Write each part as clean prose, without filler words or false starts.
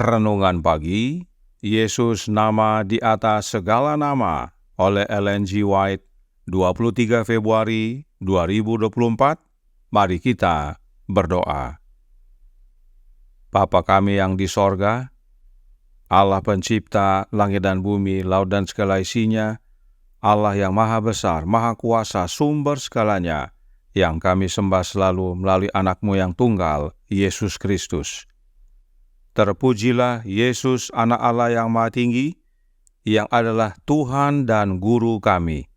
Renungan pagi, Yesus nama di atas segala nama oleh Ellen G. White, 23 Februari 2024. Mari kita berdoa. Bapa kami yang di sorga, Allah pencipta langit dan bumi, laut dan segala isinya, Allah yang maha besar, maha kuasa, sumber segalanya, yang kami sembah selalu melalui anak-Mu yang tunggal, Yesus Kristus. Terpujilah Yesus, anak Allah yang maha tinggi, yang adalah Tuhan dan Guru kami.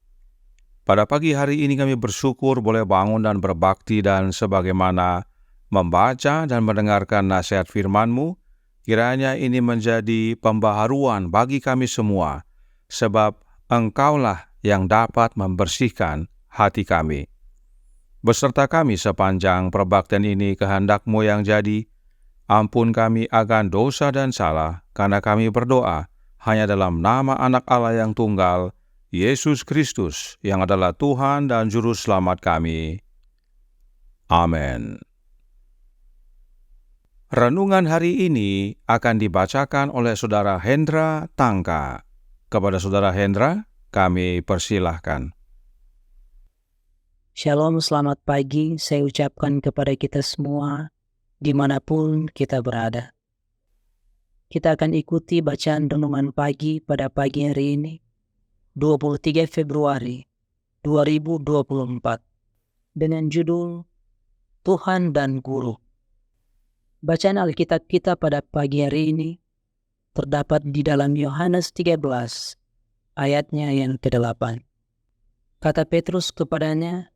Pada pagi hari ini kami bersyukur boleh bangun dan berbakti, dan sebagaimana membaca dan mendengarkan nasihat firman-Mu, kiranya ini menjadi pembaharuan bagi kami semua, sebab Engkaulah yang dapat membersihkan hati kami. Beserta kami sepanjang perbaktian ini, kehendak-Mu yang jadi. Ampun kami akan dosa dan salah, karena kami berdoa hanya dalam nama anak Allah yang tunggal, Yesus Kristus, yang adalah Tuhan dan Juru Selamat kami. Amin. Renungan hari ini akan dibacakan oleh Saudara Hendra Tangka. Kepada Saudara Hendra, kami persilahkan. Shalom, selamat pagi. Saya ucapkan kepada kita semua, dimanapun kita berada. Kita akan ikuti bacaan renungan pagi pada pagi hari ini, 23 Februari 2024, dengan judul Tuhan dan Guru. Bacaan Alkitab kita pada pagi hari ini terdapat di dalam Yohanes 13, ayatnya yang ke-8. Kata Petrus kepadanya,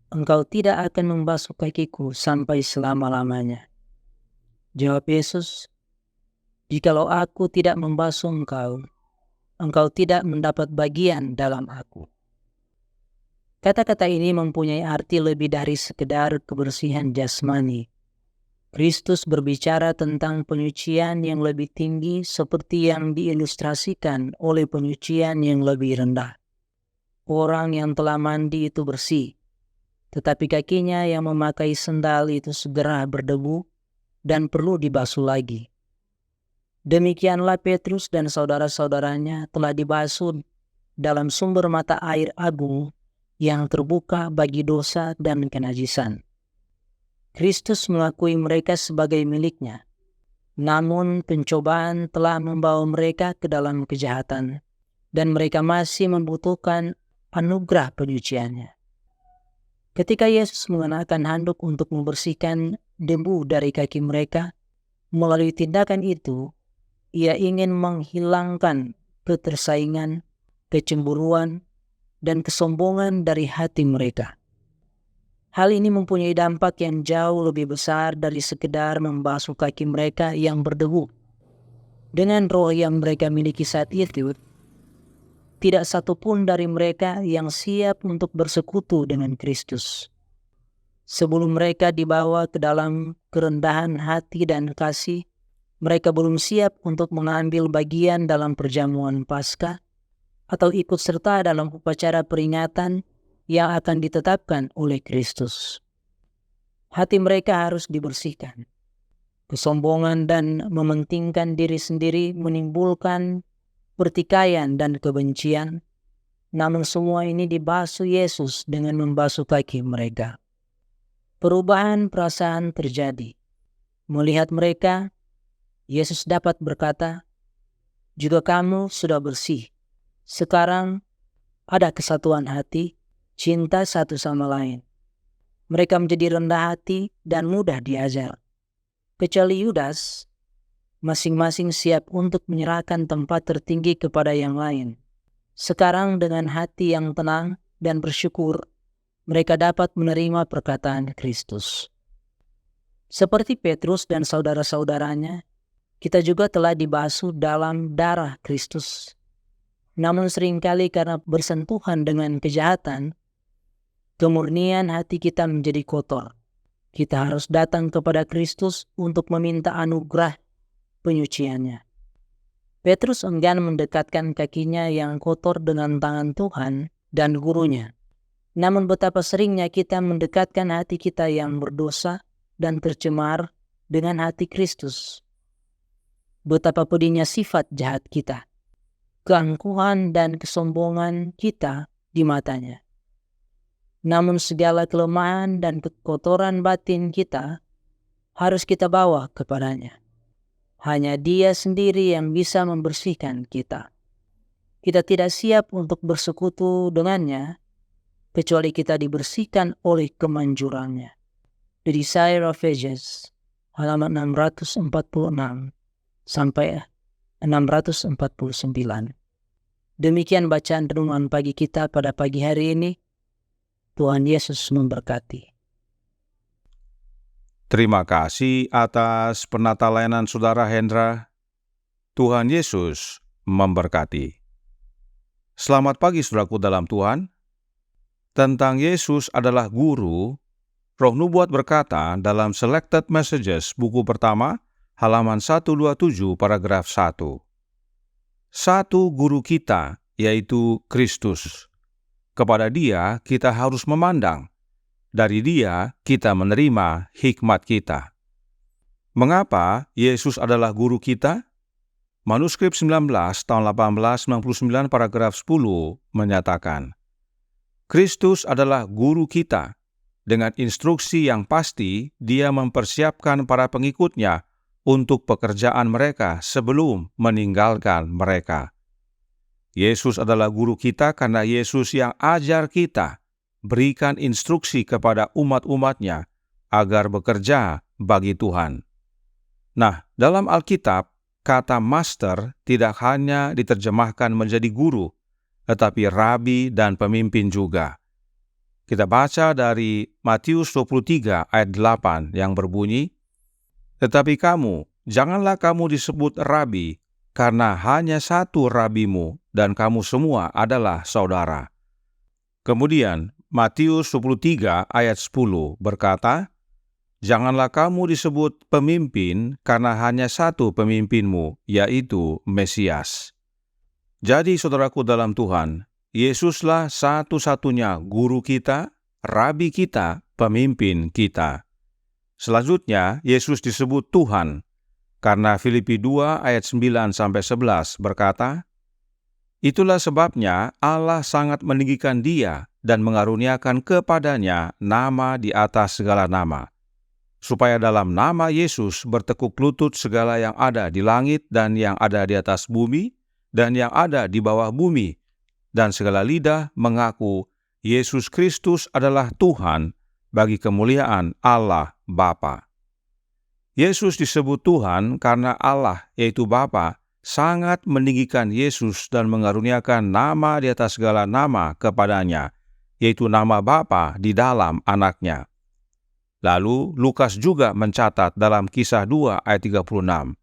"Engkau tidak akan membasuh kakiku sampai selama-lamanya." Jawab Yesus, "Jikalau aku tidak membasuh engkau, engkau tidak mendapat bagian dalam aku." Kata-kata ini mempunyai arti lebih dari sekedar kebersihan jasmani. Kristus berbicara tentang penyucian yang lebih tinggi, seperti yang diilustrasikan oleh penyucian yang lebih rendah. Orang yang telah mandi itu bersih, tetapi kakinya yang memakai sendal itu segera berdebu dan perlu dibasuh lagi. Demikianlah Petrus dan saudara-saudaranya telah dibasuh dalam sumber mata air agung yang terbuka bagi dosa dan kenajisan. Kristus mengakui mereka sebagai miliknya, namun pencobaan telah membawa mereka ke dalam kejahatan, dan mereka masih membutuhkan anugerah penyuciannya. Ketika Yesus mengenakan handuk untuk membersihkan debu dari kaki mereka, melalui tindakan itu, Ia ingin menghilangkan ketersaingan, kecemburuan, dan kesombongan dari hati mereka. Hal ini mempunyai dampak yang jauh lebih besar dari sekedar membasuh kaki mereka yang berdebu. Dengan roh yang mereka miliki saat itu, tidak satu pun dari mereka yang siap untuk bersekutu dengan Kristus. Sebelum mereka dibawa ke dalam kerendahan hati dan kasih, mereka belum siap untuk mengambil bagian dalam perjamuan Paskah atau ikut serta dalam upacara peringatan yang akan ditetapkan oleh Kristus. Hati mereka harus dibersihkan. Kesombongan dan mementingkan diri sendiri menimbulkan pertikaian dan kebencian, namun semua ini dibasuh Yesus dengan membasuh kaki mereka. Perubahan perasaan terjadi. Melihat mereka, Yesus dapat berkata, "Juga kamu sudah bersih. Sekarang ada kesatuan hati, cinta satu sama lain." Mereka menjadi rendah hati dan mudah diajar. Kecuali Yudas, masing-masing siap untuk menyerahkan tempat tertinggi kepada yang lain. Sekarang dengan hati yang tenang dan bersyukur, mereka dapat menerima perkataan Kristus. Seperti Petrus dan saudara-saudaranya, kita juga telah dibasuh dalam darah Kristus. Namun seringkali karena bersentuhan dengan kejahatan, kemurnian hati kita menjadi kotor. Kita harus datang kepada Kristus untuk meminta anugerah penyuciannya. Petrus enggan mendekatkan kakinya yang kotor dengan tangan Tuhan dan gurunya. Namun betapa seringnya kita mendekatkan hati kita yang berdosa dan tercemar dengan hati Kristus. betapa pedihnya sifat jahat kita, keangkuhan dan kesombongan kita di matanya. Namun segala kelemahan dan kekotoran batin kita harus kita bawa kepadanya. Hanya Dia sendiri yang bisa membersihkan kita. Kita tidak siap untuk bersekutu dengannya, kecuali kita dibersihkan oleh kemanjurannya. The Desire of Ages, halaman 646 sampai 649. Demikian bacaan renungan pagi kita pada pagi hari ini. Tuhan Yesus memberkati. Terima kasih atas penata layanan Saudara Hendra. Tuhan Yesus memberkati. Selamat pagi saudaraku dalam Tuhan. Tentang Yesus adalah guru, Roh Nubuat berkata dalam Selected Messages buku pertama, halaman 127 paragraf 1. Satu guru kita, yaitu Kristus. Kepada Dia kita harus memandang. Dari Dia kita menerima hikmat kita. Mengapa Yesus adalah guru kita? Manuskrip 19 tahun 1899 paragraf 10 menyatakan, Kristus adalah guru kita. Dengan instruksi yang pasti, Dia mempersiapkan para pengikutnya untuk pekerjaan mereka sebelum meninggalkan mereka. Yesus adalah guru kita karena Yesus yang ajar kita, berikan instruksi kepada umat-umatnya agar bekerja bagi Tuhan. Nah, dalam Alkitab, kata master tidak hanya diterjemahkan menjadi guru, tetapi rabi dan pemimpin juga. Kita baca dari Matius 23 ayat 8 yang berbunyi, "Tetapi kamu, janganlah kamu disebut rabi, karena hanya satu rabimu, dan kamu semua adalah saudara." Kemudian Matius 23 ayat 10 berkata, "Janganlah kamu disebut pemimpin, karena hanya satu pemimpinmu, yaitu Mesias." Jadi saudaraku dalam Tuhan, Yesuslah satu-satunya guru kita, rabi kita, pemimpin kita. Selanjutnya, Yesus disebut Tuhan, karena Filipi 2 ayat 9-11 berkata, "Itulah sebabnya Allah sangat meninggikan Dia dan mengaruniakan kepadanya nama di atas segala nama, supaya dalam nama Yesus bertekuk lutut segala yang ada di langit dan yang ada di atas bumi dan yang ada di bawah bumi, dan segala lidah mengaku Yesus Kristus adalah Tuhan bagi kemuliaan Allah Bapa." Yesus disebut Tuhan karena Allah, yaitu Bapa, sangat meninggikan Yesus dan mengaruniakan nama di atas segala nama kepadanya, yaitu nama Bapa di dalam anaknya. Lalu Lukas juga mencatat dalam Kisah 2 ayat 36.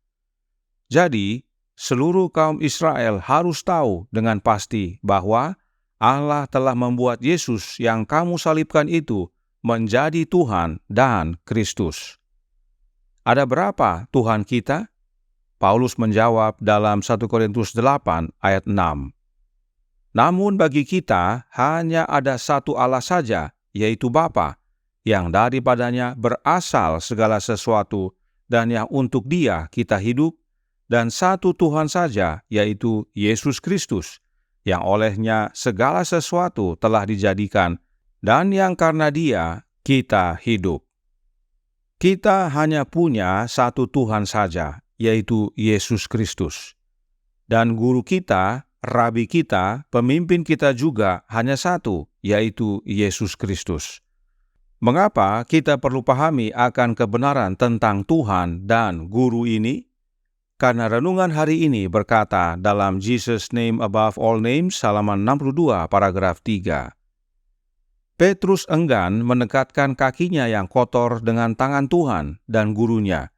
Jadi, seluruh kaum Israel harus tahu dengan pasti bahwa Allah telah membuat Yesus yang kamu salibkan itu menjadi Tuhan dan Kristus. Ada berapa Tuhan kita? Paulus menjawab dalam 1 Korintus 8 ayat 6. "Namun bagi kita hanya ada satu Allah saja, yaitu Bapa, yang daripadanya berasal segala sesuatu dan yang untuk Dia kita hidup, dan satu Tuhan saja, yaitu Yesus Kristus, yang olehnya segala sesuatu telah dijadikan, dan yang karena Dia kita hidup." Kita hanya punya satu Tuhan saja, yaitu Yesus Kristus. Dan guru kita, rabi kita, pemimpin kita juga hanya satu, yaitu Yesus Kristus. Mengapa kita perlu pahami akan kebenaran tentang Tuhan dan guru ini? Karena renungan hari ini berkata dalam Jesus Name Above All Names, halaman 62, paragraf 3. Petrus enggan mendekatkan kakinya yang kotor dengan tangan Tuhan dan gurunya.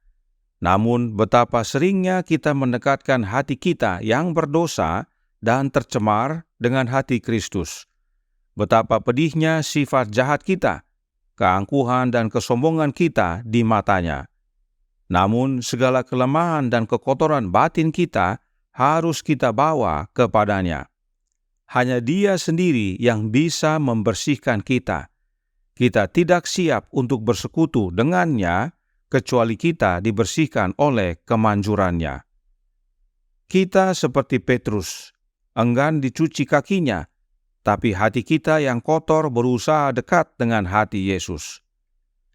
Namun betapa seringnya kita mendekatkan hati kita yang berdosa dan tercemar dengan hati Kristus. Betapa pedihnya sifat jahat kita, keangkuhan dan kesombongan kita di matanya. Namun segala kelemahan dan kekotoran batin kita harus kita bawa kepadanya. Hanya Dia sendiri yang bisa membersihkan kita. Kita tidak siap untuk bersekutu dengannya, kecuali kita dibersihkan oleh kemanjurannya. Kita seperti Petrus, enggan dicuci kakinya, tapi hati kita yang kotor berusaha dekat dengan hati Yesus.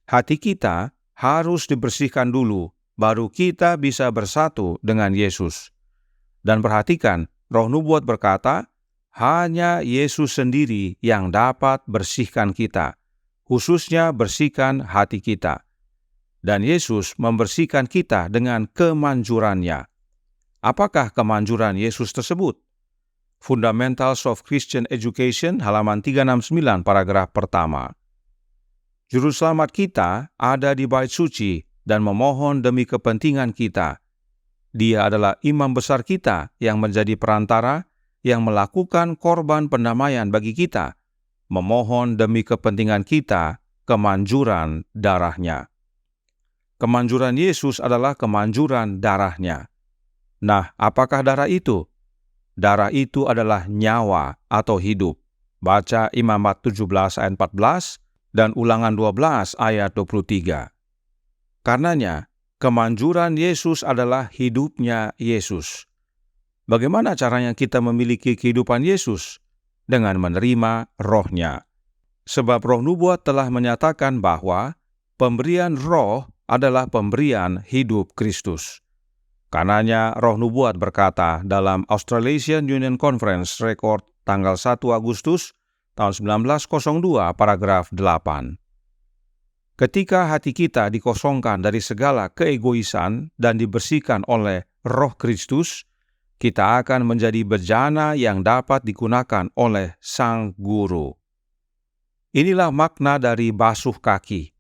Hati kita harus dibersihkan dulu, baru kita bisa bersatu dengan Yesus. Dan perhatikan, Roh Nubuat berkata, hanya Yesus sendiri yang dapat bersihkan kita, khususnya bersihkan hati kita. Dan Yesus membersihkan kita dengan kemanjurannya. Apakah kemanjuran Yesus tersebut? Fundamentals of Christian Education, halaman 369, paragraf pertama. Juru selamat kita ada di bait suci dan memohon demi kepentingan kita. Dia adalah imam besar kita yang menjadi perantara, yang melakukan korban pendamaian bagi kita, memohon demi kepentingan kita kemanjuran darahnya. Kemanjuran Yesus adalah kemanjuran darahnya. Nah, apakah darah itu? Darah itu adalah nyawa atau hidup. Baca Imamat 17 ayat 14 dan Ulangan 12 ayat 23. Karenanya, kemanjuran Yesus adalah hidupnya Yesus. Bagaimana caranya kita memiliki kehidupan Yesus? Dengan menerima Roh-Nya. Sebab Roh Nubuat telah menyatakan bahwa pemberian Roh adalah pemberian hidup Kristus. Karenanya Roh Nubuat berkata dalam Australasian Union Conference Record tanggal 1 Agustus tahun 1902 paragraf 8. Ketika hati kita dikosongkan dari segala keegoisan dan dibersihkan oleh Roh Kristus, kita akan menjadi bejana yang dapat digunakan oleh Sang Guru. Inilah makna dari basuh kaki.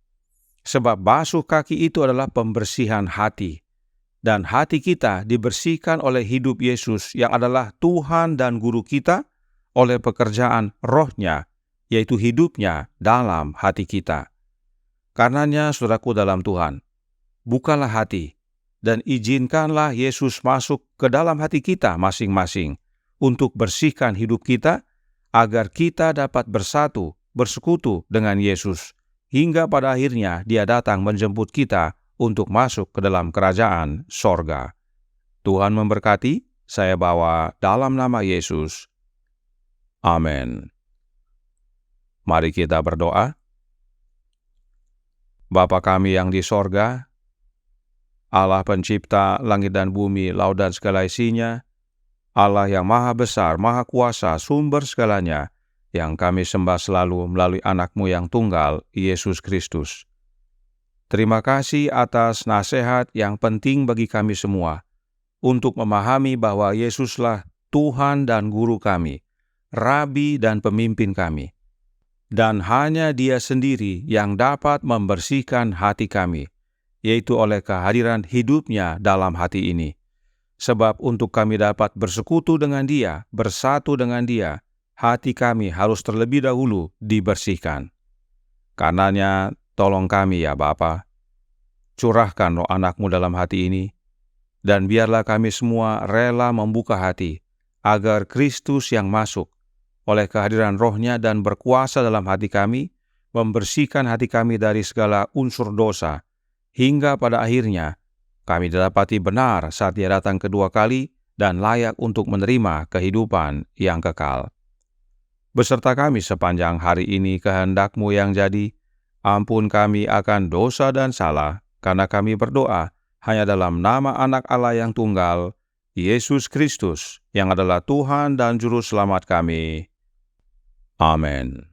Sebab basuh kaki itu adalah pembersihan hati. Dan hati kita dibersihkan oleh hidup Yesus yang adalah Tuhan dan Guru kita oleh pekerjaan Roh-Nya, yaitu hidupnya dalam hati kita. Karenanya, saudaraku dalam Tuhan, bukalah hati dan izinkanlah Yesus masuk ke dalam hati kita masing-masing untuk bersihkan hidup kita agar kita dapat bersatu, bersekutu dengan Yesus hingga pada akhirnya Dia datang menjemput kita untuk masuk ke dalam kerajaan sorga. Tuhan memberkati, saya bawa dalam nama Yesus. Amin. Mari kita berdoa. Bapa kami yang di sorga, Allah pencipta langit dan bumi, laut dan segala isinya, Allah yang maha besar, maha kuasa, sumber segalanya, yang kami sembah selalu melalui anak-Mu yang tunggal, Yesus Kristus. Terima kasih atas nasihat yang penting bagi kami semua, untuk memahami bahwa Yesuslah Tuhan dan Guru kami, Rabi dan pemimpin kami. Dan hanya Dia sendiri yang dapat membersihkan hati kami, yaitu oleh kehadiran hidupnya dalam hati ini. Sebab untuk kami dapat bersekutu dengan Dia, bersatu dengan Dia, hati kami harus terlebih dahulu dibersihkan. Karenanya, tolong kami ya Bapa, curahkan Roh anak-Mu dalam hati ini, dan biarlah kami semua rela membuka hati, agar Kristus yang masuk, oleh kehadiran Roh-Nya dan berkuasa dalam hati kami, membersihkan hati kami dari segala unsur dosa, hingga pada akhirnya kami didapati benar saat Dia datang kedua kali dan layak untuk menerima kehidupan yang kekal. Beserta kami sepanjang hari ini kehendak-Mu yang jadi, ampun kami akan dosa dan salah, karena kami berdoa hanya dalam nama Anak Allah yang tunggal, Yesus Kristus, yang adalah Tuhan dan Juru Selamat kami. Amin.